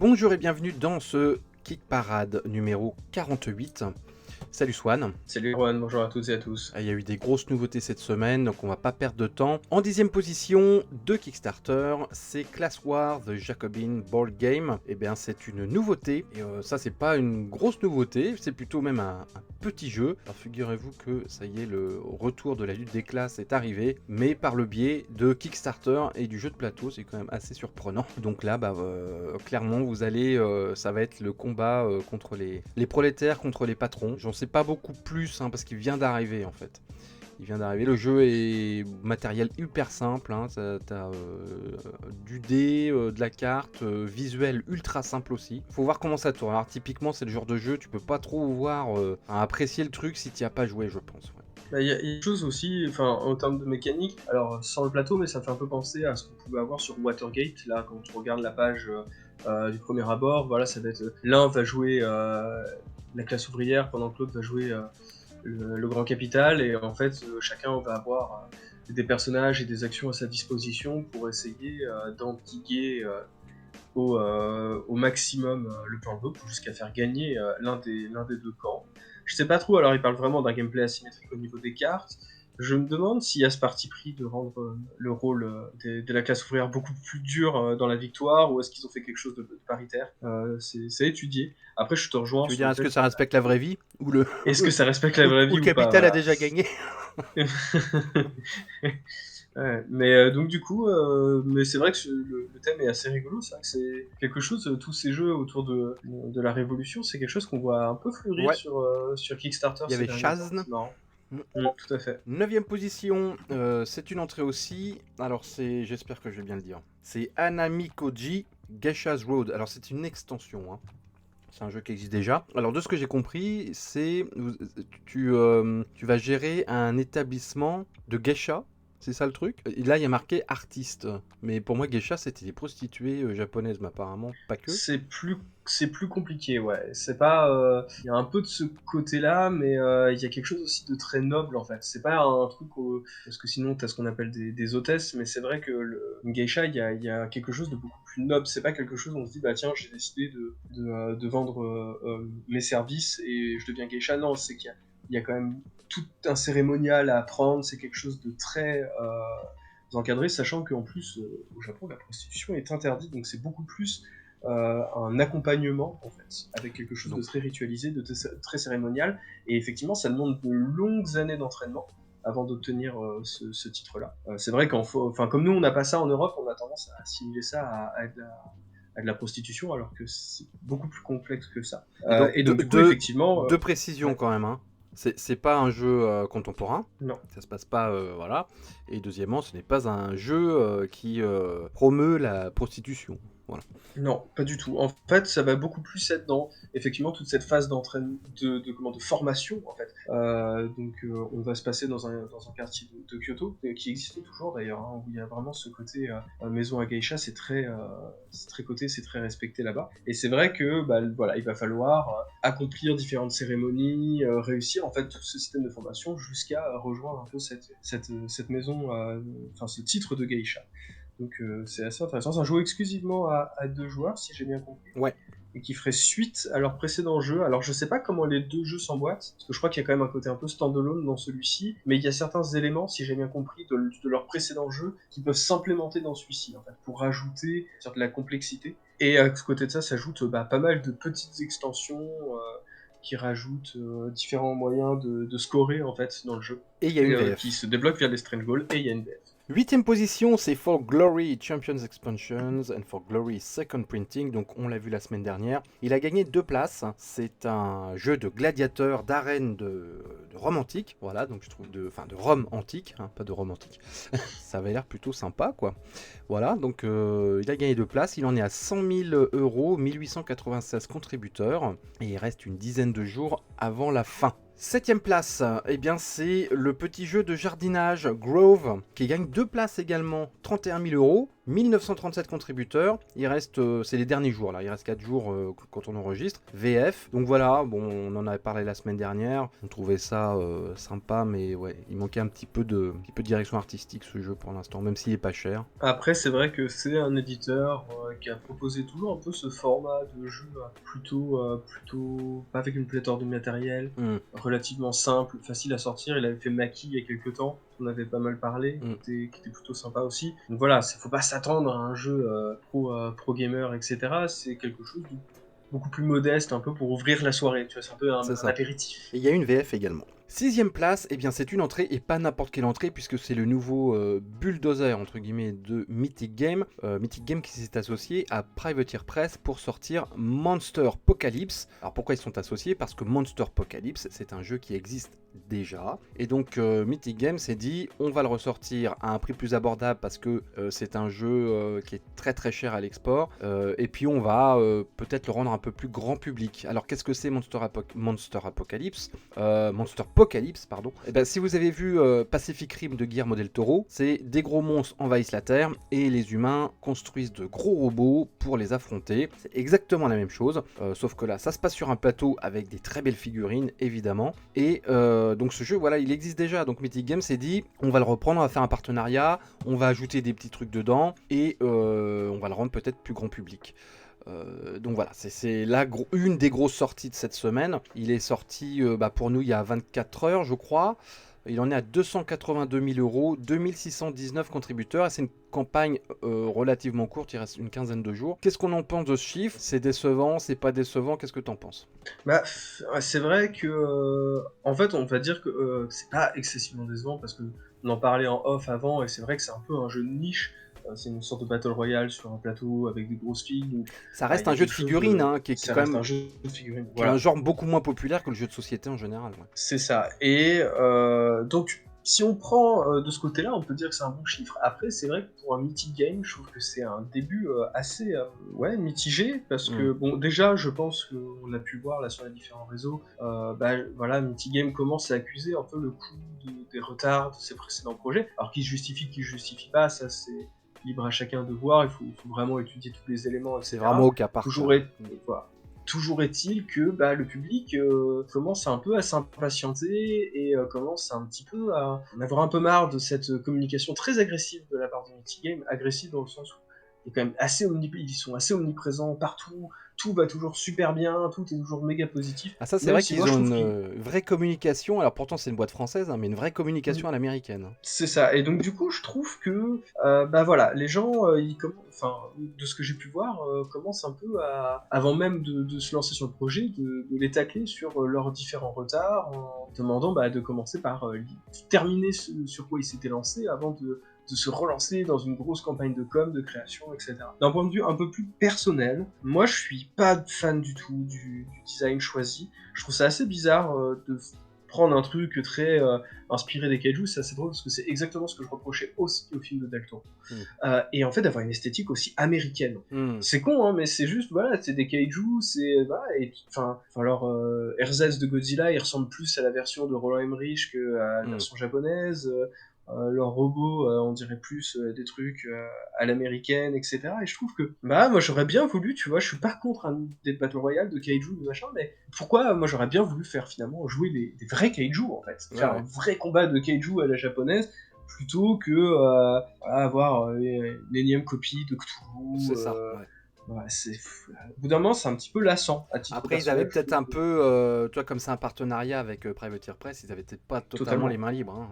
Bonjour et bienvenue dans ce Kick Parade numéro 48. Salut Swan. Salut Erwan, bonjour à toutes et à tous. Il y a eu des grosses nouveautés cette semaine, donc on va pas perdre de temps. En 10e position de Kickstarter, c'est Class War The Jacobin Board Game. Eh bien c'est une nouveauté, et ça c'est pas une grosse nouveauté, c'est plutôt même un petit jeu. Alors figurez-vous que ça y est, le retour de la lutte des classes est arrivé, mais par le biais de Kickstarter et du jeu de plateau, c'est quand même assez surprenant. Donc là, clairement vous allez, ça va être le combat contre les prolétaires, contre les patrons. J'en sais pas beaucoup plus parce qu'il vient d'arriver en fait. Il vient d'arriver, le jeu est matériel hyper simple, t'as du dé, de la carte, visuel ultra simple aussi. Faut voir comment ça tourne. Alors typiquement c'est le genre de jeu, tu peux pas trop voir, apprécier le truc si t'y as pas joué je pense. Ouais. Il y a une chose aussi, en termes de mécanique, alors sans le plateau, mais ça fait un peu penser à ce qu'on pouvait avoir sur Watergate, là quand on regarde la page du premier abord, voilà, ça va être, l'un va jouer la classe ouvrière pendant que l'autre va jouer le grand capital, et en fait chacun va avoir des personnages et des actions à sa disposition pour essayer d'endiguer au maximum le plan de l'autre, jusqu'à faire gagner l'un des deux camps. Je sais pas trop, alors il parle vraiment d'un gameplay asymétrique au niveau des cartes. Je me demande s'il y a ce parti pris de rendre le rôle de la classe ouvrière beaucoup plus dur dans la victoire, ou est-ce qu'ils ont fait quelque chose de paritaire. C'est étudié. Après, je te rejoins Tu veux sur dire le est-ce que fait ça respecte la vraie vie ou le est-ce que ça respecte la vraie ou vie le ou pas, capital a voilà. déjà gagné. Ouais, mais donc du coup, mais c'est vrai que le thème est assez rigolo, c'est vrai que c'est quelque chose, tous ces jeux autour de la Révolution, c'est quelque chose qu'on voit un peu fleurir Ouais, sur Kickstarter il y ces avait derniers temps, Shazn. c'est marrant. Tout à fait. 9e position, c'est une entrée aussi. Alors j'espère que je vais bien le dire. C'est Anamikoji Geisha's Road. Alors c'est une extension. C'est un jeu qui existe déjà. Alors de ce que j'ai compris, tu vas gérer un établissement de geisha. C'est ça le truc. Et là il y a marqué artiste. Mais pour moi geisha c'était des prostituées japonaises, mais apparemment pas que. C'est plus compliqué, ouais. C'est pas, il y a un peu de ce côté-là, mais il y a quelque chose aussi de très noble en fait. C'est pas un truc parce que sinon t'as ce qu'on appelle des hôtesses, mais c'est vrai que une geisha, il y a quelque chose de beaucoup plus noble. C'est pas quelque chose où on se dit bah tiens j'ai décidé de vendre mes services et je deviens geisha. Non, c'est il y a quand même tout un cérémonial à apprendre. C'est quelque chose de très encadré, sachant qu'en plus au Japon la prostitution est interdite, donc c'est beaucoup plus un accompagnement en fait, avec quelque chose de Donc très ritualisé, de très cérémonial, et effectivement ça demande de longues années d'entraînement avant d'obtenir ce titre-là. C'est vrai comme nous on n'a pas ça en Europe, on a tendance à assimiler ça à de la prostitution, alors que c'est beaucoup plus complexe que ça. et donc Et donc du coup effectivement, deux précisions ouais, quand même. C'est pas un jeu contemporain. non. Ça se passe pas, voilà. Et deuxièmement, ce n'est pas un jeu qui promeut la prostitution. Voilà. Non, pas du tout. En fait, ça va beaucoup plus être dans effectivement toute cette phase d'entraînement, de formation en fait. On va se passer dans un quartier de Kyoto qui existe toujours d'ailleurs, hein, où il y a vraiment ce côté maison à geisha, c'est très coté, c'est très respecté là-bas. Et c'est vrai que voilà, il va falloir accomplir différentes cérémonies, réussir en fait tout ce système de formation jusqu'à rejoindre un peu cette maison, ce titre de geisha. Donc c'est assez intéressant. C'est un jeu exclusivement à deux joueurs, si j'ai bien compris. Ouais. Et qui ferait suite à leur précédent jeu. Alors je sais pas comment les deux jeux s'emboîtent, parce que je crois qu'il y a quand même un côté un peu standalone dans celui-ci, mais il y a certains éléments, si j'ai bien compris, de leur précédent jeu qui peuvent s'implémenter dans celui-ci, en fait, pour rajouter de la complexité. Et à côté de ça s'ajoute pas mal de petites extensions qui rajoutent différents moyens de scorer en fait dans le jeu, Et il y a une qui VF. se débloquent via les Strange Goals, et il y a une VF. 8e position, c'est For Glory Champions Expansions and For Glory Second Printing. Donc, on l'a vu la semaine dernière. Il a gagné 2 places. C'est un jeu de gladiateurs, d'arène de Rome antique. Voilà, donc je trouve de Rome antique, pas de Rome antique. Ça avait l'air plutôt sympa, quoi. Voilà, donc il a gagné 2 places. Il en est à 100 000 euros, 1896 contributeurs. Et il reste une dizaine de jours avant la fin. 7e place, eh bien c'est le petit jeu de jardinage Grove qui gagne 2 places également, 31 000 euros, 1937 contributeurs, il reste, c'est les derniers jours là, il reste 4 jours quand on enregistre, VF, donc voilà, bon on en avait parlé la semaine dernière, on trouvait ça sympa, mais ouais, il manquait un petit peu de direction artistique ce jeu pour l'instant, même s'il est pas cher. Après, c'est vrai que c'est un éditeur qui a proposé toujours un peu ce format de jeu plutôt pas avec une pléthore de matériel, relativement simple, facile à sortir. Il avait fait Maki il y a quelques temps, on avait pas mal parlé, qui était plutôt sympa aussi. Donc voilà, faut pas s'attendre à un jeu pro gamer, etc. C'est quelque chose de beaucoup plus modeste, un peu pour ouvrir la soirée, tu vois, c'est un peu un apéritif. Et il y a une VF également. 6ème place, eh bien c'est une entrée, et pas n'importe quelle entrée, puisque c'est le nouveau bulldozer entre guillemets de Mythic Game. Mythic Game qui s'est associé à Privateer Press pour sortir Monster Apocalypse. Alors pourquoi ils sont associés? Parce que Monster Apocalypse, c'est un jeu qui existe déjà. Et donc Mythic Game s'est dit, on va le ressortir à un prix plus abordable parce que c'est un jeu qui est très très cher à l'export. Et puis on va peut-être le rendre un peu plus grand public. Alors qu'est-ce que c'est Monster Apocalypse? Monster Apocalypse, pardon. Et ben, si vous avez vu Pacific Rim de Guillermo del Toro, c'est des gros monstres envahissent la Terre et les humains construisent de gros robots pour les affronter. C'est exactement la même chose, sauf que là, ça se passe sur un plateau avec des très belles figurines, évidemment. Et donc ce jeu, voilà, il existe déjà. Donc Mythic Games s'est dit, on va le reprendre, on va faire un partenariat, on va ajouter des petits trucs dedans et on va le rendre peut-être plus grand public. Donc voilà, c'est une des grosses sorties de cette semaine. Il est sorti pour nous il y a 24 heures, je crois. Il en est à 282 000 euros, 2619 contributeurs. Et c'est une campagne relativement courte, il reste une quinzaine de jours. Qu'est-ce qu'on en pense de ce chiffre? C'est décevant, c'est pas décevant? Qu'est-ce que t'en penses? Bah, c'est vrai que, en fait, on va dire que c'est pas excessivement décevant parce que on en parlait en off avant et c'est vrai que c'est un peu un jeu de niche. C'est une sorte de battle royale sur un plateau avec des grosses filles. Donc, ça reste un jeu de figurines, hein, qui est quand même un jeu de figurines. Qui est un genre beaucoup moins populaire que le jeu de société en général. Ouais. C'est ça. Et donc, si on prend de ce côté-là, on peut dire que c'est un bon chiffre. Après, c'est vrai que pour un Mythic Game, je trouve que c'est un début assez mitigé, parce que, bon, déjà, je pense qu'on a pu voir là sur les différents réseaux, voilà, Mythic Game commence à accuser un peu le coup des retards de ses précédents projets. Alors, qui se justifie pas, ça c'est libre à chacun de voir, il faut vraiment étudier tous les éléments, etc. C'est vraiment au cas par cas. Voilà. Toujours est-il que le public commence un peu à s'impatienter et commence un petit peu à en avoir un peu marre de cette communication très agressive de la part de Mythic Game, agressive dans le sens où ils sont assez omniprésents partout, tout va toujours super bien, tout est toujours méga positif. Ah ça c'est vrai qu'ils ont une vraie communication, alors pourtant c'est une boîte française, hein, mais une vraie communication à l'américaine. C'est ça, et donc du coup je trouve que voilà, les gens, de ce que j'ai pu voir, commencent un peu à, avant même de se lancer sur le projet, de les tacler sur leurs différents retards, en demandant de commencer par terminer sur quoi ils s'étaient lancés avant de se relancer dans une grosse campagne de com, de création, etc. D'un point de vue un peu plus personnel, moi je suis pas fan du tout du design choisi. Je trouve ça assez bizarre de prendre un truc très inspiré des kaiju. C'est assez drôle parce que c'est exactement ce que je reprochais aussi au film de Del Toro. Et en fait d'avoir une esthétique aussi américaine. C'est con, hein, mais c'est juste, voilà, c'est des kaiju, c'est, voilà, et enfin alors RZ de Godzilla, il ressemble plus à la version de Roland Emmerich que à la version japonaise. Leurs robots, on dirait plus des trucs à l'américaine, etc. Et je trouve que, moi j'aurais bien voulu, tu vois, je suis pas contre des Battle Royale de kaiju, de machin, mais pourquoi moi j'aurais bien voulu faire finalement jouer des vrais kaiju en fait, faire un vrai combat de kaiju à la japonaise, plutôt que avoir une énième copie de Cthulhu. C'est ça, ouais, au bout d'un moment, c'est un petit peu lassant. Après, ils avaient peut-être un peu, toi, comme c'est un partenariat avec Privateer Press, ils avaient peut-être pas totalement les mains libres. Hein.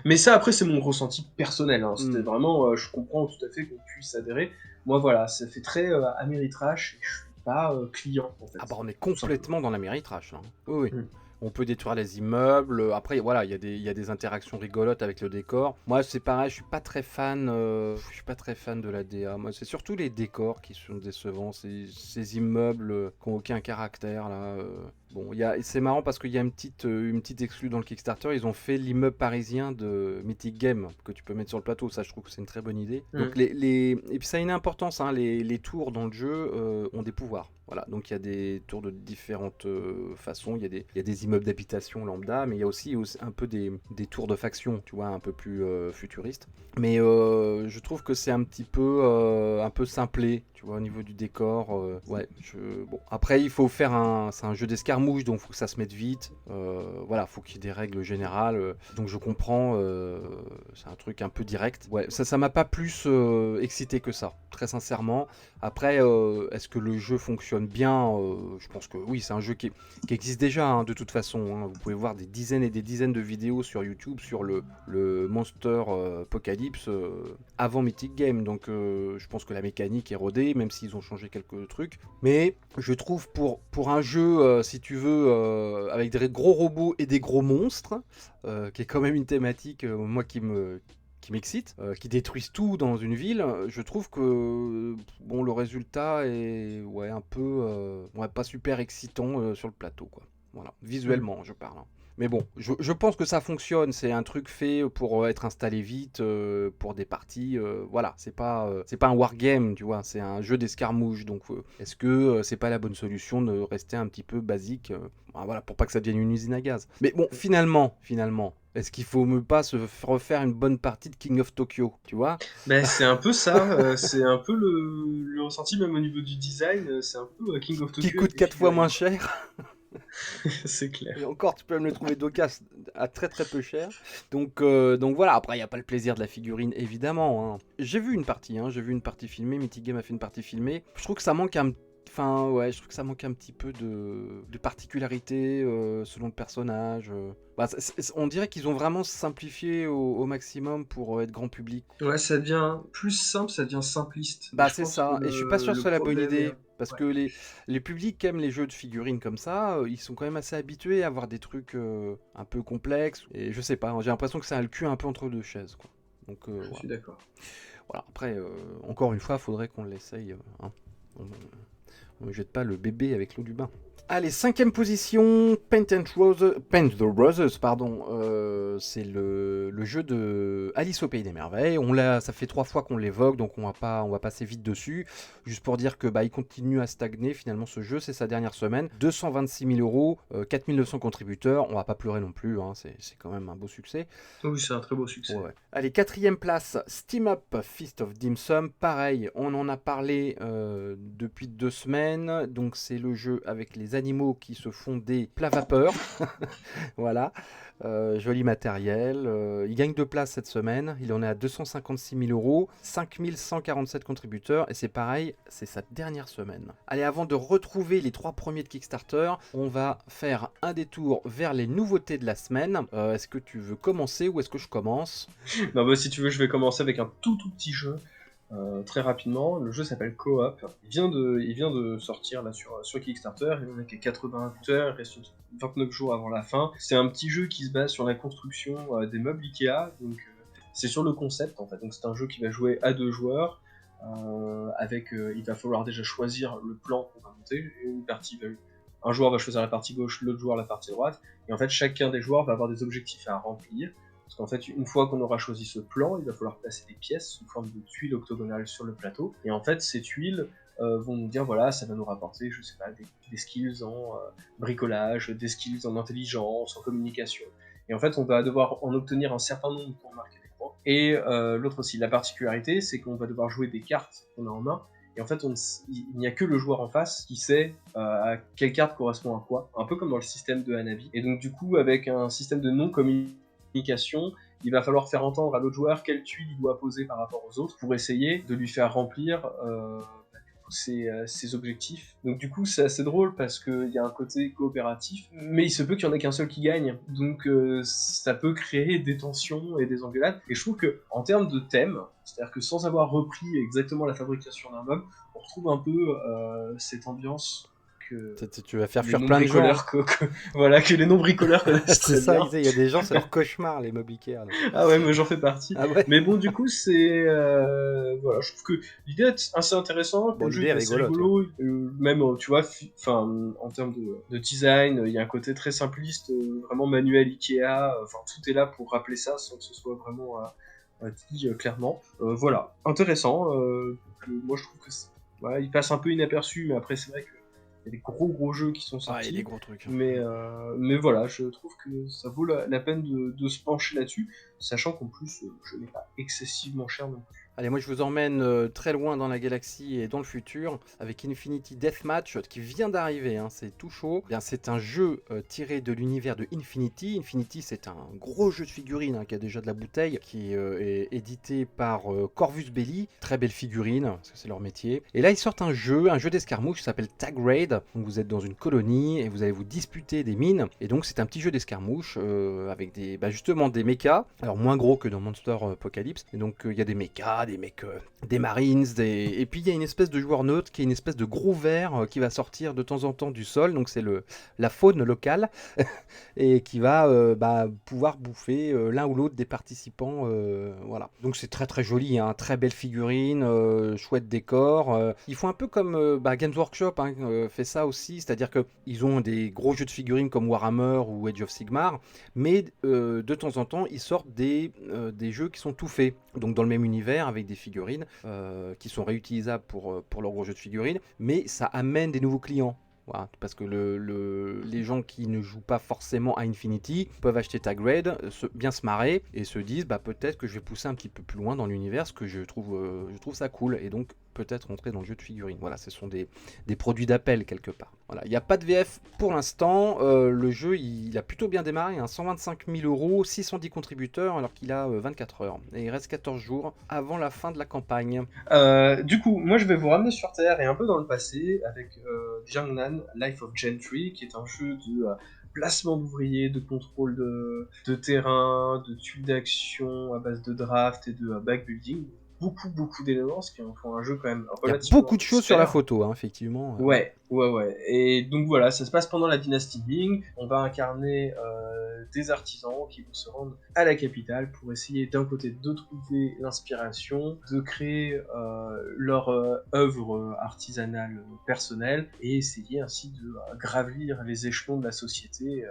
Mais ça, après, c'est mon ressenti personnel. Hein. C'était vraiment, je comprends tout à fait qu'on puisse adhérer. Moi, voilà, ça fait très Ameritrash et je suis pas client, en fait. Ah bah, on est complètement dans l'Ameritrash. Hein. Oui. On peut détruire les immeubles. Après, voilà, il y a des interactions rigolotes avec le décor. Moi, c'est pareil, je suis pas très fan de la DA. Moi, c'est surtout les décors qui sont décevants. Ces immeubles qui n'ont aucun caractère là. Bon, c'est marrant parce qu'il y a une petite exclue dans le Kickstarter. Ils ont fait l'immeuble parisien de Mythic Game que tu peux mettre sur le plateau. Ça, je trouve que c'est une très bonne idée. Donc, et puis ça a une importance. Hein, les tours dans le jeu ont des pouvoirs. Voilà, donc il y a des tours de différentes façons. Il y a des immeubles d'habitation lambda, mais il y a aussi un peu des tours de faction, tu vois, un peu plus futuristes. Mais je trouve que c'est un peu simplé, tu vois, au niveau du décor. Ouais, bon. Après, il faut faire c'est un jeu d'escarmouche, donc il faut que ça se mette vite. Voilà, faut qu'il y ait des règles générales. Donc je comprends, c'est un truc un peu direct. Ouais, ça m'a pas plus excité que ça, très sincèrement. Après, est-ce que le jeu fonctionne bien? Je pense que oui, c'est un jeu qui existe déjà, hein, de toute façon. Hein. Vous pouvez voir des dizaines et des dizaines de vidéos sur YouTube sur le Monster Apocalypse avant Mythic Game. Donc je pense que la mécanique est rodée, même s'ils ont changé quelques trucs. Mais je trouve pour un jeu, si tu veux, avec des gros robots et des gros monstres, qui est quand même une thématique, moi, qui m'excite, qui détruisent tout dans une ville, je trouve que bon, le résultat est un peu pas super excitant sur le plateau, quoi. Voilà, visuellement, je parle. Hein. Mais bon, je pense que ça fonctionne. C'est un truc fait pour être installé vite, pour des parties. Voilà, c'est pas un wargame, tu vois. C'est un jeu d'escarmouche. Donc, est-ce que c'est pas la bonne solution de rester un petit peu basique, voilà, pour pas que ça devienne une usine à gaz. Mais bon, finalement, est-ce qu'il faut pas se refaire une bonne partie de King of Tokyo, tu vois? Ben, c'est un peu ça, c'est un peu le ressenti, même au niveau du design, c'est un peu King of Qui Tokyo avec coûte des 4 fois moins figurines. cher. C'est Et clair. encore, tu peux me le trouver d'occasion à très très peu cher. Donc voilà, après, il n'y a pas le plaisir de la figurine, évidemment. Hein. J'ai vu une partie, j'ai vu une partie filmée. Mythic Game a fait une partie filmée. Je trouve que ça manque Enfin, ouais, je trouve que ça manque un petit peu de particularité selon le personnage. Bah, on dirait qu'ils ont vraiment simplifié au maximum pour être grand public. Ouais, ça devient plus simple, ça devient simpliste. Et Bah je c'est pense que ça, et je suis pas sûr que ce le soit la bonne problème est... idée, parce Ouais. que les publics qui aiment les jeux de figurines comme ça, ils sont quand même assez habitués à avoir des trucs un peu complexes, et je sais pas, j'ai l'impression que ça a le cul un peu entre deux chaises, quoi. Donc Je voilà. suis d'accord. Voilà. Après, encore une fois, faudrait qu'on l'essaye. Hein. On ne jette pas le bébé avec l'eau du bain. Allez, 5ème position, Paint the Roses, pardon. C'est le jeu de Alice au Pays des Merveilles. Ça fait 3 fois qu'on l'évoque, donc on va passer vite dessus. Juste pour dire que il continue à stagner. Finalement, ce jeu, c'est sa dernière semaine. 226 000 €, 4 900 contributeurs. On va pas pleurer non plus. Hein, c'est quand même un beau succès. Oui, c'est un très beau succès. Ouais. Allez, 4ème place, Steam Up Feast of Dim Sum. Pareil, on en a parlé depuis 2 semaines. Donc c'est le jeu avec les animaux qui se font des plats vapeur. Voilà, joli matériel. Il gagne 2 places cette semaine. Il en est à 256 000 €, 5 147 contributeurs. Et c'est pareil, c'est sa dernière semaine. Allez, avant de retrouver les 3 premiers de Kickstarter, on va faire un détour vers les nouveautés de la semaine. Est-ce que tu veux commencer ou est-ce que je commence? Non, bah, si tu veux, je vais commencer avec un tout petit jeu. Très rapidement, le jeu s'appelle Co-op. Il vient de sortir là sur Kickstarter. Il en a qu'à 80 heures, il reste 29 jours avant la fin. C'est un petit jeu qui se base sur la construction des meubles Ikea. Donc c'est sur le concept en fait. Donc c'est un jeu qui va jouer à 2 joueurs. Il va falloir déjà choisir le plan qu'on va monter. Un joueur va choisir la partie gauche, l'autre joueur la partie droite. Et en fait, chacun des joueurs va avoir des objectifs à remplir. Parce qu'en fait, une fois qu'on aura choisi ce plan, il va falloir placer des pièces sous forme de tuiles octogonales sur le plateau. Et en fait, ces tuiles vont nous dire, voilà, ça va nous rapporter, je sais pas, des skills en bricolage, des skills en intelligence, en communication. Et en fait, on va devoir en obtenir un certain nombre pour marquer des points. Et l'autre aussi, la particularité, c'est qu'on va devoir jouer des cartes qu'on a en main. Et en fait, il n'y a que le joueur en face qui sait à quelle carte correspond à quoi. Un peu comme dans le système de Hanabi. Et donc, du coup, avec un système de non-communication, il va falloir faire entendre à l'autre joueur quelle tuile il doit poser par rapport aux autres pour essayer de lui faire remplir ses objectifs. Donc du coup c'est assez drôle parce qu'il y a un côté coopératif, mais il se peut qu'il n'y en ait qu'un seul qui gagne, donc ça peut créer des tensions et des engueulades. Et je trouve que en termes de thème, c'est-à-dire que sans avoir repris exactement la fabrication d'un meuble, on retrouve un peu cette ambiance que Tu vas faire les fuir plein de gens. non-bricoleurs voilà, que les non-bricoleurs connaissent C'est très ça, bien. il y a des gens, c'est leur cauchemar, les Moby Care. Donc. Ah ouais, moi j'en fais partie. Ah ouais. Mais bon, du coup, voilà, je trouve que l'idée est assez intéressante. Bon, Le jeu l'idée est est assez rigolote, rigolo. Même, tu vois, en termes de design, il y a un côté très simpliste, vraiment manuel Ikea. Enfin, tout est là pour rappeler ça sans que ce soit vraiment dit clairement. Voilà, intéressant. Moi, je trouve que voilà, il passe un peu inaperçu, mais après, c'est vrai que il y a des gros jeux qui sont Ah, il y a des sortis. gros trucs. Mais voilà, je trouve que ça vaut la peine de se pencher là-dessus, sachant qu'en plus, je n'ai pas excessivement cher non plus. Allez, moi je vous emmène très loin dans la galaxie et dans le futur avec Infinity Deathmatch qui vient d'arriver, hein, c'est tout chaud. Eh bien, c'est un jeu tiré de l'univers de Infinity. Infinity, c'est un gros jeu de figurines qui a déjà de la bouteille, qui est édité par Corvus Belli. Très belle figurine, parce que c'est leur métier. Et là, ils sortent un jeu d'escarmouche qui s'appelle Tag Raid. Donc vous êtes dans une colonie et vous allez vous disputer des mines. Et donc c'est un petit jeu d'escarmouche avec justement des mechas. Alors moins gros que dans Monster Apocalypse. Et donc il y a des mechas, des mecs, des Marines, et puis il y a une espèce de joueur neutre qui est une espèce de gros ver qui va sortir de temps en temps du sol, donc c'est la faune locale, et qui va pouvoir bouffer l'un ou l'autre des participants. Voilà. Donc c'est très très joli, hein, très belle figurine, chouette décor. Ils font un peu comme Games Workshop fait ça aussi, c'est-à-dire qu'ils ont des gros jeux de figurines comme Warhammer ou Age of Sigmar, mais de temps en temps ils sortent des jeux qui sont tout faits, donc dans le même univers avec des figurines qui sont réutilisables pour leur gros jeu de figurines, mais ça amène des nouveaux clients. Voilà, parce que les gens qui ne jouent pas forcément à Infinity peuvent acheter Tag Raid, bien se marrer et se disent peut-être que je vais pousser un petit peu plus loin dans l'univers, parce que je trouve ça cool, et donc peut-être rentrer dans le jeu de figurines. Voilà, ce sont des produits d'appel quelque part. Voilà, il n'y a pas de VF pour l'instant. Le jeu, il a plutôt bien démarré, 125 000 €, 610 contributeurs, alors qu'il a 24 heures. Et il reste 14 jours avant la fin de la campagne. Du coup, moi je vais vous ramener sur Terre et un peu dans le passé avec Jiangnan Life of Gentry, qui est un jeu de placement d'ouvriers, de contrôle de terrain, de tuiles d'action à base de draft et de backbuilding. Beaucoup d'éléments, ce qui en font un jeu quand même Il y a relativement beaucoup de choses sur la expert. photo, effectivement. Ouais. Et donc voilà, ça se passe pendant la dynastie Ming. On va incarner des artisans qui vont se rendre à la capitale pour essayer d'un côté de trouver l'inspiration, de créer leur œuvre artisanale personnelle et essayer ainsi de gravir les échelons de la société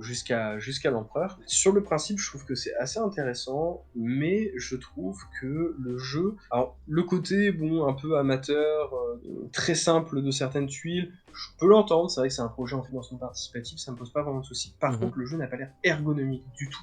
jusqu'à l'empereur. Sur le principe, je trouve que c'est assez intéressant, mais je trouve que le jeu, alors le côté un peu amateur, très simple de certaines tuiles, je peux l'entendre, c'est vrai que c'est un projet en financement participatif, ça me pose pas vraiment de soucis. Par contre, le jeu n'a pas l'air ergonomique du tout.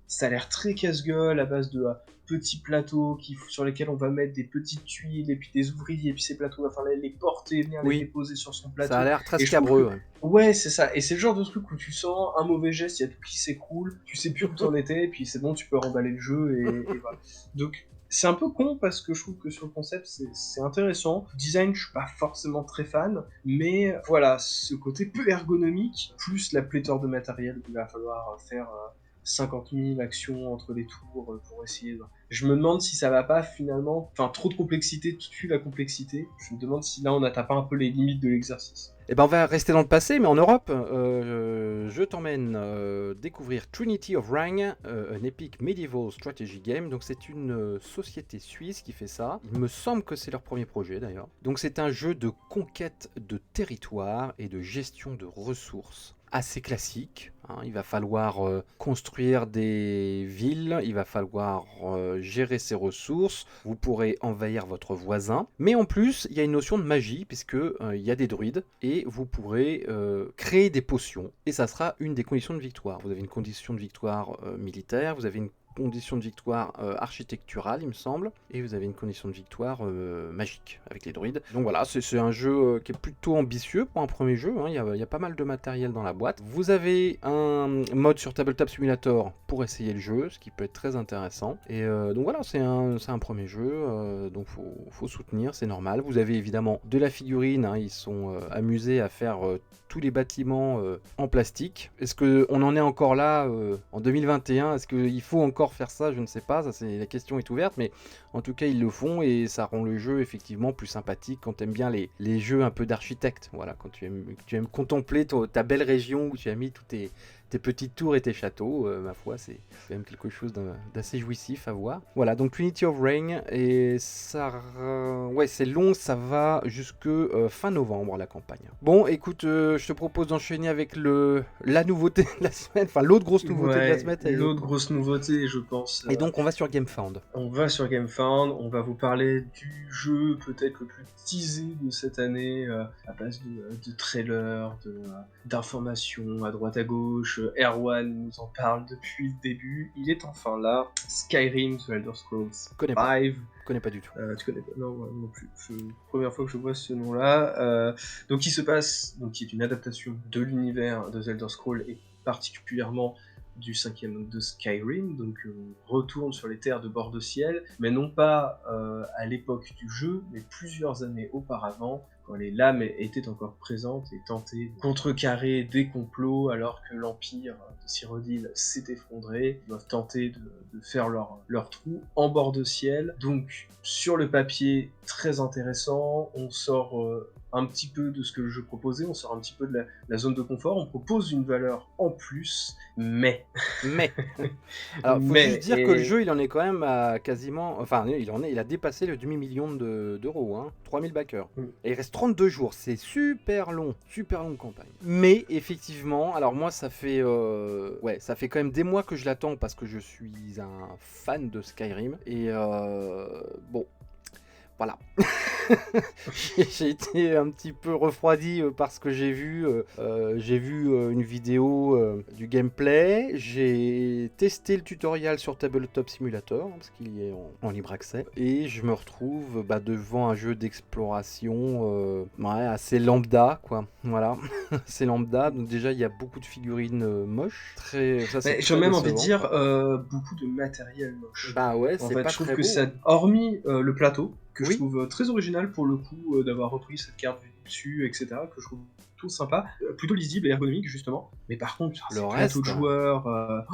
Ça a l'air très casse-gueule à base de petits plateaux sur lesquels on va mettre des petites tuiles et puis des ouvriers, et puis ces plateaux, il va falloir les porter, venir les déposer sur son plateau. Ça a l'air très Et je trouve scabreux. Ouais, c'est ça. Et c'est le genre de truc où tu sens un mauvais geste, il y a tout qui s'écroule, tu sais plus où t'en étais, et puis c'est bon, tu peux remballer le jeu, et voilà. Donc, c'est un peu con parce que je trouve que sur le concept, c'est intéressant. Design, je suis pas forcément très fan, mais voilà, ce côté peu ergonomique, plus la pléthore de matériel qu'il va falloir faire 50 000 actions entre les tours pour essayer. Je me demande si ça va pas finalement. Enfin, trop de complexité tue la complexité. Je me demande si là on n'atteint pas un peu les limites de l'exercice. Eh ben on va rester dans le passé, mais en Europe. Je t'emmène découvrir Trinity of Rang, un epic medieval strategy game. Donc c'est une société suisse qui fait ça. Il me semble que c'est leur premier projet d'ailleurs. Donc c'est un jeu de conquête de territoire et de gestion de ressources. Assez classique, il va falloir construire des villes, il va falloir gérer ses ressources, vous pourrez envahir votre voisin, mais en plus il y a une notion de magie puisque il y a des druides et vous pourrez créer des potions, et ça sera une des conditions de victoire. Vous avez une condition de victoire militaire, vous avez une condition de victoire architecturale, il me semble, et vous avez une condition de victoire magique avec les druides. Donc voilà, c'est un jeu qui est plutôt ambitieux pour un premier jeu, il y a pas mal de matériel dans la boîte. Vous avez un mode sur Tabletop Simulator pour essayer le jeu, ce qui peut être très intéressant. Et donc voilà, c'est un premier jeu, donc faut soutenir, c'est normal. Vous avez évidemment de la figurine, ils sont amusés à faire tous les bâtiments en plastique. Est-ce qu'on en est encore là en 2021? Est-ce qu'il faut encore encore faire ça, je ne sais pas, la question est ouverte, mais en tout cas ils le font et ça rend le jeu effectivement plus sympathique quand tu aimes bien les jeux un peu d'architecte, voilà, quand tu aimes contempler ta belle région où tu as mis tous tes petites tours et tes châteaux, ma foi, c'est quand même quelque chose d'assez jouissif à voir. Voilà, donc Trinity of Rain, et ça, ouais, c'est long, ça va jusque fin novembre la campagne. Bon, écoute, je te propose d'enchaîner avec la nouveauté de la semaine, enfin l'autre grosse nouveauté de la semaine. L'autre grosse nouveauté, je pense. Et donc on va sur GameFound. On va sur GameFound, on va vous parler du jeu peut-être le plus teasé de cette année, à base de trailers, d'informations à droite à gauche. Erwan nous en parle depuis le début. Il est enfin là. Skyrim, The Elder Scrolls 5. Connais pas du tout. Tu connais pas? Non, moi non plus. Première fois que je vois ce nom-là. Donc, qui qui est une adaptation de l'univers de The Elder Scrolls et particulièrement du 5e de Skyrim, donc on retourne sur les terres de bord de ciel, mais non pas à l'époque du jeu, mais plusieurs années auparavant, quand les lames étaient encore présentes et tentaient de contrecarrer des complots alors que l'empire de Cyrodiil s'est effondré. Ils doivent tenter de faire leur trou en bord de ciel. Donc sur le papier, très intéressant, on sort un petit peu de ce que je proposais, on sort un petit peu de la zone de confort, on propose une valeur en plus, mais... Alors, faut juste dire que le jeu, il en est quand même à quasiment... Enfin, il a dépassé le demi-million d'euros, hein, 3000 backers. Et il reste 32 jours, c'est super longue campagne. Mais, effectivement, alors moi, ça fait quand même des mois que je l'attends parce que je suis un fan de Skyrim. Et bon... Voilà. J'ai été un petit peu refroidi par ce que j'ai vu. J'ai vu une vidéo du gameplay. J'ai testé le tutoriel sur Tabletop Simulator, parce qu'il est en libre accès. Et je me retrouve devant un jeu d'exploration assez lambda, quoi. Voilà, c'est lambda. Donc déjà, il y a beaucoup de figurines moches. J'ai même envie de dire beaucoup de matériel moche. Bah ouais, c'est pas je trouve très que beau. Ça, hormis le plateau, que je trouve très original pour le coup, d'avoir repris cette carte dessus, etc., que je trouve tout sympa, plutôt lisible et ergonomique justement. Mais par contre, le plateau de joueurs,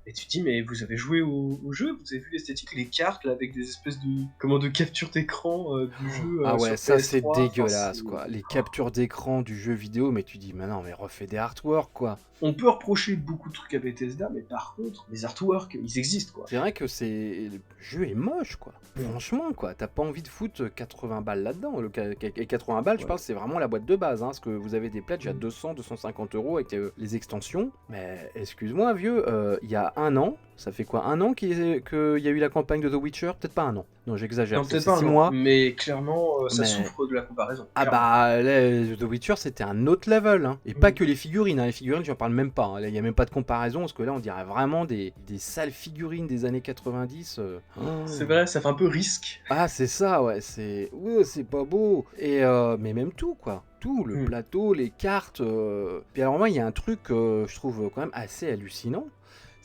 et tu te dis, mais vous avez joué au jeu, vous avez vu l'esthétique, les cartes là, avec des espèces de capture d'écran du jeu. Ah ouais, sur ça PS3, c'est dégueulasse quoi. Les captures d'écran du jeu vidéo, mais tu dis, mais non, mais refais des artworks quoi. On peut reprocher beaucoup de trucs à Bethesda, mais par contre, les artworks, ils existent quoi. C'est vrai que le jeu est moche quoi. Franchement quoi, t'as pas envie de foutre 80 balles là-dedans. Et 80 balles, je parle, c'est vraiment la boîte de base, hein, parce que vous avez des pledges à 200, 250 euros avec les extensions. Mais excuse-moi vieux, il y a un an, ça fait quoi, un an qu'il y a eu la campagne de The Witcher? Peut-être pas un an. Non, j'exagère. Non, peut-être pas 6 mois. Mais clairement, ça souffre de la comparaison. Ah bah, The Witcher, c'était un autre level. Hein. Et pas que les figurines. Hein. Les figurines, j'en parle même pas. Hein. Il n'y a même pas de comparaison, parce que là, on dirait vraiment des sales figurines des années 90. C'est vrai, ça fait un peu risque. Ah, c'est ça, ouais. C'est pas beau. Et mais même tout, quoi. Tout, le plateau, les cartes. Puis alors moi, il y a un truc que je trouve quand même assez hallucinant.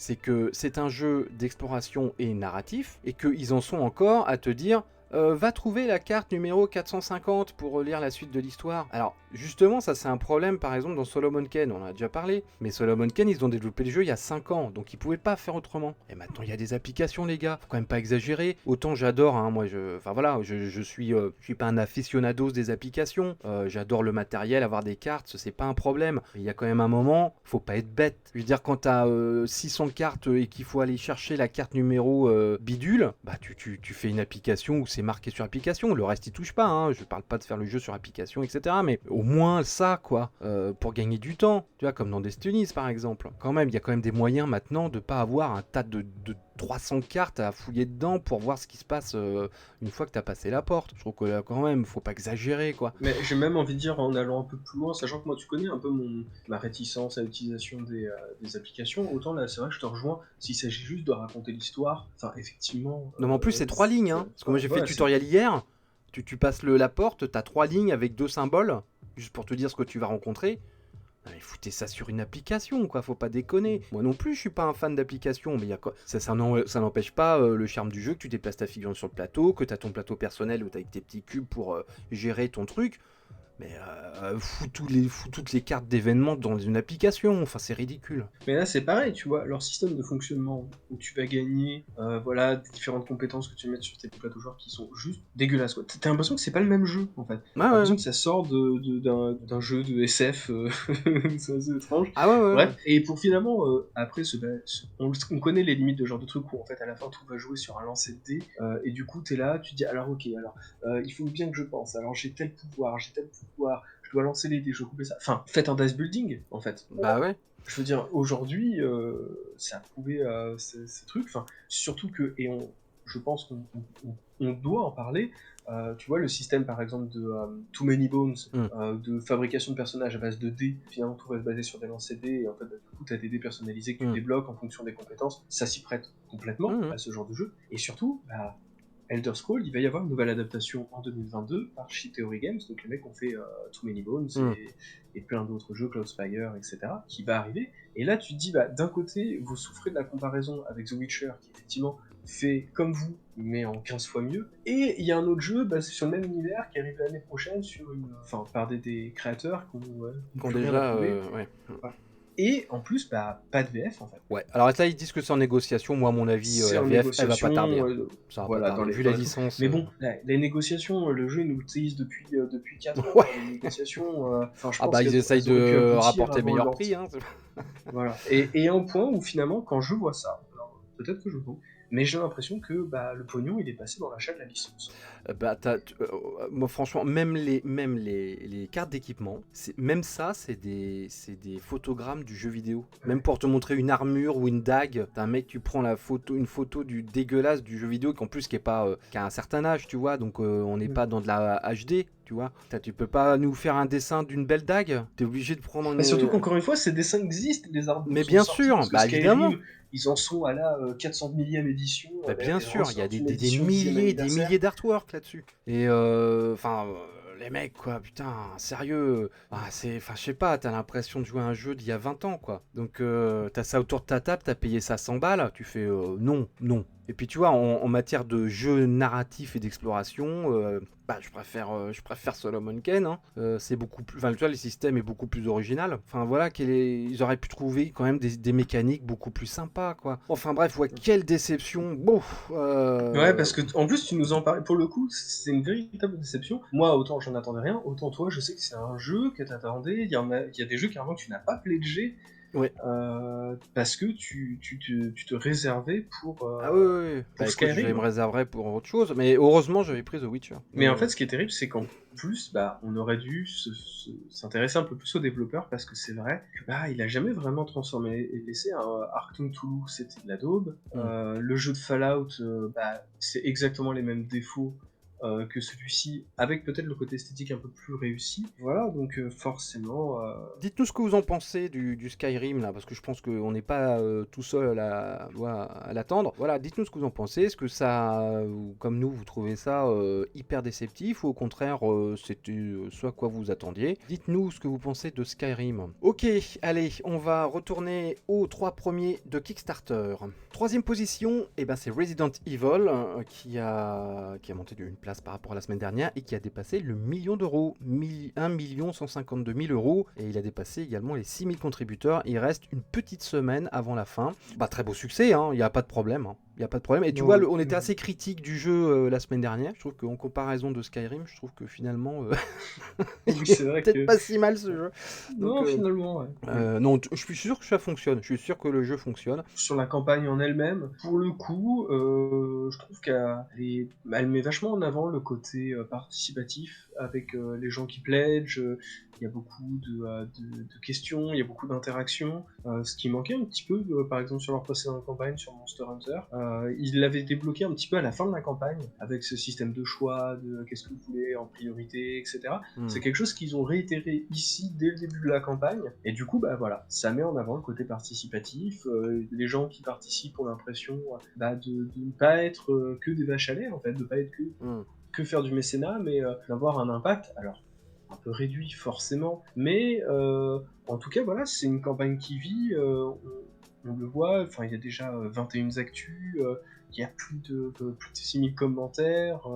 C'est que c'est un jeu d'exploration et narratif, et qu'ils en sont encore à te dire va trouver la carte numéro 450 pour lire la suite de l'histoire. Alors justement, ça c'est un problème par exemple dans Solomon Kane, on en a déjà parlé, mais Solomon Kane, ils ont développé le jeu il y a 5 ans, donc ils pouvaient pas faire autrement. Et maintenant il y a des applications les gars, faut quand même pas exagérer. Autant j'adore, hein, moi je suis pas un aficionados des applications, j'adore le matériel, avoir des cartes, c'est pas un problème. Mais il y a quand même un moment, faut pas être bête. Je veux dire, quand t'as 600 cartes et qu'il faut aller chercher la carte numéro bidule, bah tu fais une application où c'est marqué sur application, le reste il touche pas, hein. Je parle pas de faire le jeu sur application, etc. Mais au moins ça, quoi, pour gagner du temps, tu vois, comme dans Destiny par exemple. Quand même, il y a quand même des moyens maintenant de pas avoir un tas de 300 cartes à fouiller dedans pour voir ce qui se passe une fois que t'as passé la porte. Je trouve que là, quand même, faut pas exagérer, quoi. Mais j'ai même envie de dire, en allant un peu plus loin, sachant que moi, tu connais un peu ma réticence à l'utilisation des applications, autant là, c'est vrai que je te rejoins, s'il s'agit juste de raconter l'histoire, enfin, effectivement... Non, mais en plus, c'est 3 lignes, hein, parce que moi, j'ai fait le tutoriel hier, tu passes la porte, t'as 3 lignes avec 2 symboles, juste pour te dire ce que tu vas rencontrer. Mais foutez ça sur une application, quoi, faut pas déconner. Moi non plus, je suis pas un fan d'application, mais ça n'empêche pas le charme du jeu que tu déplaces ta figurine sur le plateau, que t'as ton plateau personnel où t'as avec tes petits cubes pour gérer ton truc. mais fout toutes les cartes d'événements dans une application. Enfin, c'est ridicule. Mais là, c'est pareil, tu vois, leur système de fonctionnement, où tu vas gagner, voilà, des différentes compétences que tu vas mettre sur tes plateaux joueurs qui sont juste dégueulasses, quoi. T'as l'impression que c'est pas le même jeu, en fait. Ouais, T'as ouais. l'impression que ça sort d'un jeu de SF, c'est assez étrange. Ah ouais, ouais, ouais. Bref, et pour finalement, après, on connaît les limites de ce genre de truc où, en fait, à la fin, tout va jouer sur un lancer de dés, et du coup, t'es là, tu te dis, alors, ok, alors, il faut bien que je pense, alors j'ai tel pouvoir, je dois lancer les dés, je dois couper ça. Enfin, faites un dice building, en fait. Bah ouais. Je veux dire, aujourd'hui, ça a prouvé ces trucs. Enfin, surtout que, je pense qu'on doit en parler. Tu vois, le système, par exemple, de Too Many Bones, Mm. de fabrication de personnages à base de dés, finalement, tout va se baser sur des lancers de dés, et en fait, bah, du coup, t'as des dés personnalisés que tu Mm. débloques en fonction des compétences. Ça s'y prête complètement Mm. à ce genre de jeu. Et surtout, bah, Elder Scrolls, il va y avoir une nouvelle adaptation en 2022 par Sheet Theory Games, donc les mecs ont fait Too Many Bones Mm. et plein d'autres jeux, Cloudspire, etc., qui va arriver. Et là, tu te dis, bah, d'un côté, vous souffrez de la comparaison avec The Witcher, qui effectivement fait comme vous, mais en 15 fois mieux. Et il y a un autre jeu basé sur le même univers qui arrive l'année prochaine par des créateurs qui n'ont Qu'on plus rien à déjà, prouver. ouais. Voilà. Et en plus, bah, pas de VF en fait. Ouais, alors là, ils disent que c'est en négociation. Moi, à mon avis, C'est la en VF, elle va pas négociation, tarder, hein. Ça va pas voilà, tarder. Vu la licence. Mais bon, les négociations, le jeu, il nous le tease depuis 4 ans, Ouais. quoi. Les négociations, enfin, je Ah pense bah, ils essayent qu'elles auraient pu de aboutir rapporter avant le meilleur lancement. prix, hein. Voilà. Et à un point où finalement, quand je vois ça, alors peut-être que je me mais j'ai l'impression que bah, le pognon, il est passé dans l'achat de la licence. Bah, moi, franchement, même les cartes d'équipement, même ça, c'est des photogrammes du jeu vidéo. Ouais. Même pour te montrer une armure ou une dague, t'as un mec, tu prends une photo du dégueulasse du jeu vidéo, qui est pas, qui a un certain âge, tu vois, donc on n'est pas dans de la HD. Tu vois, tu peux pas nous faire un dessin d'une belle dague. T'es obligé de prendre Mais surtout une. qu'encore une fois, ces dessins existent, les Mais artbooks sont bien sortis, sûr, parce que bah évidemment. Skyrim, ils en sont à la 400 millième édition, Bah d'ailleurs, bien ils sûr, il y a ressortent une édition 10e des anniversaire. milliers d'artworks là-dessus. Et les mecs, quoi, putain, sérieux. Enfin, je sais pas, t'as l'impression de jouer à un jeu d'il y a 20 ans, quoi. Donc, t'as ça autour de ta table, t'as payé ça 100 balles, tu fais non, non. Et puis, tu vois, en matière de jeu narratif et d'exploration, je préfère Solomon Kane. Hein. C'est beaucoup plus. Enfin, tu vois, le système est beaucoup plus original. Enfin, voilà, ils auraient pu trouver quand même des mécaniques beaucoup plus sympas, quoi. Enfin, bref, ouais, quelle déception. Bon. Ouais, parce que en plus, tu nous en parlais, pour le coup, c'est une véritable déception. Moi, autant j'en attendais rien, autant toi, je sais que c'est un jeu que t'attendais. Il y a des jeux carrément que tu n'as pas pledgé. Ouais. Parce que tu te réservais Ah oui, oui, oui. pour Bah écoute, je vais me Skyrim. réserver pour autre chose. Mais heureusement, j'avais pris The Witcher. Mais en fait, ce qui est terrible, c'est qu'en plus, bah, on aurait dû s'intéresser un peu plus aux développeurs parce que c'est vrai que bah, il a jamais vraiment transformé l'essai. Arctum Toulouse, c'était de la daube. Le jeu de Fallout, bah, c'est exactement les mêmes défauts que celui-ci, avec peut-être le côté esthétique un peu plus réussi. Voilà, donc forcément. Dites-nous ce que vous en pensez du Skyrim, là, parce que je pense qu'on n'est pas tout seul à l'attendre. Voilà, dites-nous ce que vous en pensez. Est-ce que ça, comme nous, vous trouvez ça hyper déceptif, ou au contraire, c'était ce à quoi vous attendiez? Dites-nous ce que vous pensez de Skyrim. Ok, allez, on va retourner aux 3 premiers de Kickstarter. Troisième position, c'est Resident Evil, qui a monté d'une place par rapport à la semaine dernière et qui a dépassé le million d'euros. 1 152 000 euros. Et il a dépassé également les 6 000 contributeurs. Il reste une petite semaine avant la fin. Très beau succès, il n'y a pas de problème. Il y a pas de problème. Et tu vois, on était assez critique du jeu la semaine dernière. Je trouve qu'en comparaison de Skyrim, je trouve que finalement, Oui, c'est vrai peut-être que. pas si mal ce jeu. Non, finalement, ouais. Non, je suis sûr que ça fonctionne. Je suis sûr que le jeu fonctionne. Sur la campagne en elle-même, pour le coup, je trouve elle met vachement en avant le côté participatif avec les gens qui pledgent. Il y a beaucoup de questions, il y a beaucoup d'interactions. Ce qui manquait un petit peu, par exemple, sur leur précédente campagne sur Monster Hunter. Ils l'avaient débloqué un petit peu à la fin de la campagne, avec ce système de choix, de qu'est-ce que vous voulez en priorité, etc. C'est quelque chose qu'ils ont réitéré ici dès le début de la campagne. Et du coup, bah voilà, ça met en avant le côté participatif. Les gens qui participent ont l'impression de ne pas être que des vaches à lait, en fait, de pas être que faire du mécénat, mais d'avoir un impact. Alors, un peu réduit forcément, mais en tout cas voilà, c'est une campagne qui vit, on le voit, enfin il y a déjà 21 actus, il y a plus de 6000 commentaires,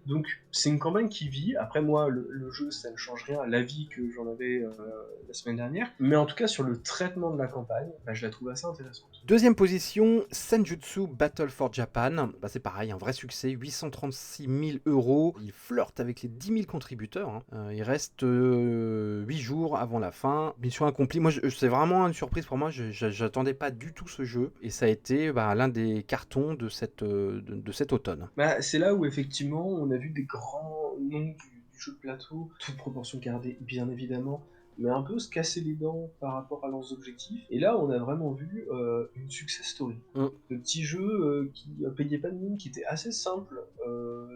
Donc c'est une campagne qui vit. Après moi, le jeu, ça ne change rien à l'avis que j'en avais la semaine dernière. Mais en tout cas, sur le traitement de la campagne, bah, je la trouve assez intéressante. Deuxième position, Senjutsu Battle for Japan. Bah, c'est pareil, un vrai succès, 836 000 euros. Il flirte avec les 10 000 contributeurs. Hein. Il reste 8 jours avant la fin. Mission accomplie. Moi, c'est vraiment une surprise pour moi. J'attendais pas du tout ce jeu. Et ça a été l'un des cartons de cet automne. Bah, c'est là où effectivement on a vu des grands noms du jeu de plateau, toute proportion gardée bien évidemment, mais un peu se casser les dents par rapport à leurs objectifs. Et là on a vraiment vu une success story. Le petit jeu qui payait pas de mine, qui était assez simple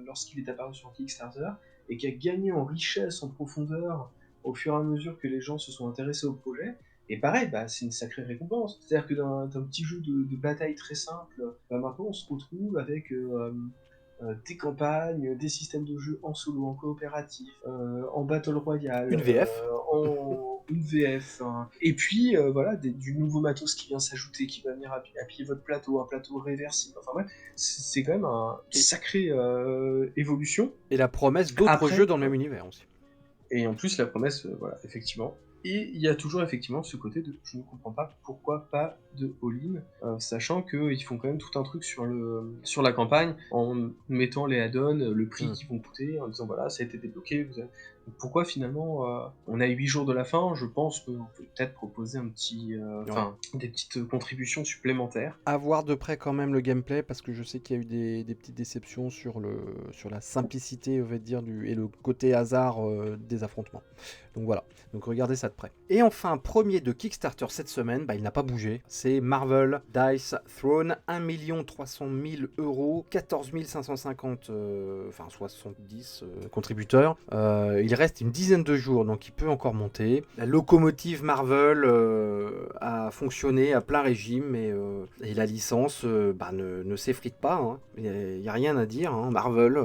lorsqu'il est apparu sur Kickstarter, et qui a gagné en richesse, en profondeur, au fur et à mesure que les gens se sont intéressés au projet. Et pareil, bah, c'est une sacrée récompense. C'est-à-dire que d'un petit jeu de bataille très simple, bah, maintenant on se retrouve avec des campagnes, des systèmes de jeu en solo, en coopératif, en battle royale, Une VF. en une VF, hein. Et puis voilà, du nouveau matos qui vient s'ajouter, qui va venir appuyer votre plateau, un plateau réversible. Enfin bref, c'est quand même une sacrée évolution. Et la promesse d'autres jeux dans le même univers aussi. Et en plus, la promesse, voilà, effectivement. Et il y a toujours effectivement ce côté de je ne comprends pas pourquoi pas de all-in, sachant qu'ils font quand même tout un truc sur la campagne en mettant les add-ons, le prix qu'ils vont coûter, en disant voilà, ça a été débloqué. Pourquoi finalement on a 8 jours de la fin? Je pense qu'on peut peut-être proposer des petites contributions supplémentaires. À voir de près quand même le gameplay, parce que je sais qu'il y a eu des petites déceptions sur la simplicité, on va dire, et le côté hasard des affrontements. Donc voilà, donc regardez ça de près. Et enfin, premier de Kickstarter cette semaine, il n'a pas bougé, c'est Marvel Dice Throne, 1 300 000 euros, 14 550, 70 contributeurs. Il reste une dizaine de jours, donc il peut encore monter. La locomotive Marvel a fonctionné à plein régime, et la licence ne s'effrite pas. Hein. Il n'y a rien à dire. Hein. Marvel,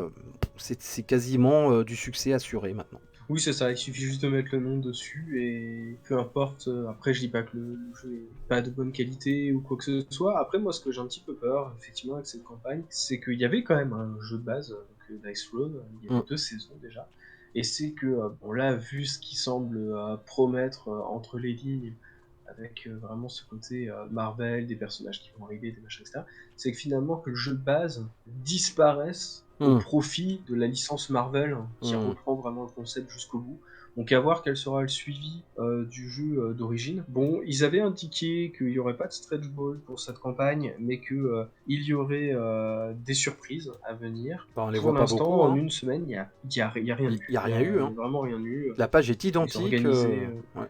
c'est quasiment du succès assuré maintenant. Oui, c'est ça, il suffit juste de mettre le nom dessus et peu importe. Après, je dis pas que le jeu est pas de bonne qualité ou quoi que ce soit. Après, moi, ce que j'ai un petit peu peur, effectivement, avec cette campagne, c'est qu'il y avait quand même un jeu de base, donc Dice Throne, il y avait 2 saisons déjà. Et c'est que, on l'a vu ce qui semble promettre entre les lignes, avec vraiment ce côté Marvel, des personnages qui vont arriver, des machins, etc. C'est que finalement, que le jeu de base disparaisse au profit de la licence Marvel, qui reprend vraiment le concept jusqu'au bout. Donc à voir quel sera le suivi du jeu d'origine. Bon, ils avaient indiqué qu'il n'y aurait pas de stretch goal pour cette campagne, mais qu'il y aurait des surprises à venir. On les pour voit l'instant, pas beaucoup, en une semaine, il n'y a rien eu. Il n'y a rien eu. Hein. Vraiment rien eu. La page est identique.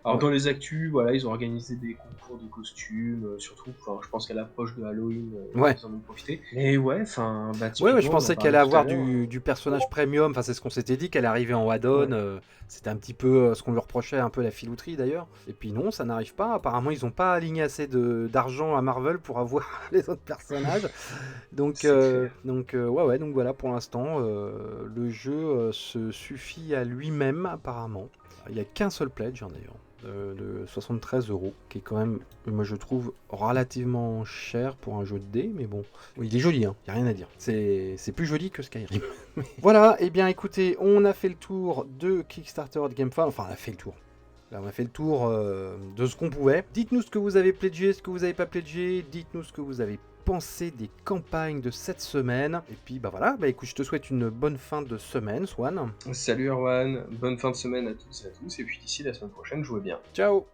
Dans les actus, voilà, ils ont organisé des concours de costumes, surtout, je pense qu'à l'approche de Halloween, ils en ont profité. Mais ouais, je pensais qu'elle allait avoir du personnage premium, c'est ce qu'on s'était dit, qu'elle arrivait en add-on. C'était un petit peu ce qu'on lui reprochait, un peu la filouterie d'ailleurs. Et puis non, ça n'arrive pas. Apparemment, ils n'ont pas aligné assez d'argent à Marvel pour avoir les autres personnages. Donc voilà, pour l'instant, le jeu se suffit à lui-même apparemment. Il n'y a qu'un seul pledge d'ailleurs. De 73 €, qui est quand même, moi je trouve, relativement cher pour un jeu de dés, mais bon, il est joli, hein, y a rien à dire. C'est plus joli que Skyrim. Voilà, et bien écoutez, on a fait le tour de Kickstarter de GameFAQ, enfin on a fait le tour. Là, on a fait le tour de ce qu'on pouvait. Dites-nous ce que vous avez pledgé, ce que vous n'avez pas pledgé, dites-nous ce que vous avez pensé des campagnes de cette semaine. Et puis voilà, écoute, je te souhaite une bonne fin de semaine, Swan. Salut Erwan, bonne fin de semaine à toutes et à tous, et puis d'ici la semaine prochaine, jouez bien. Ciao.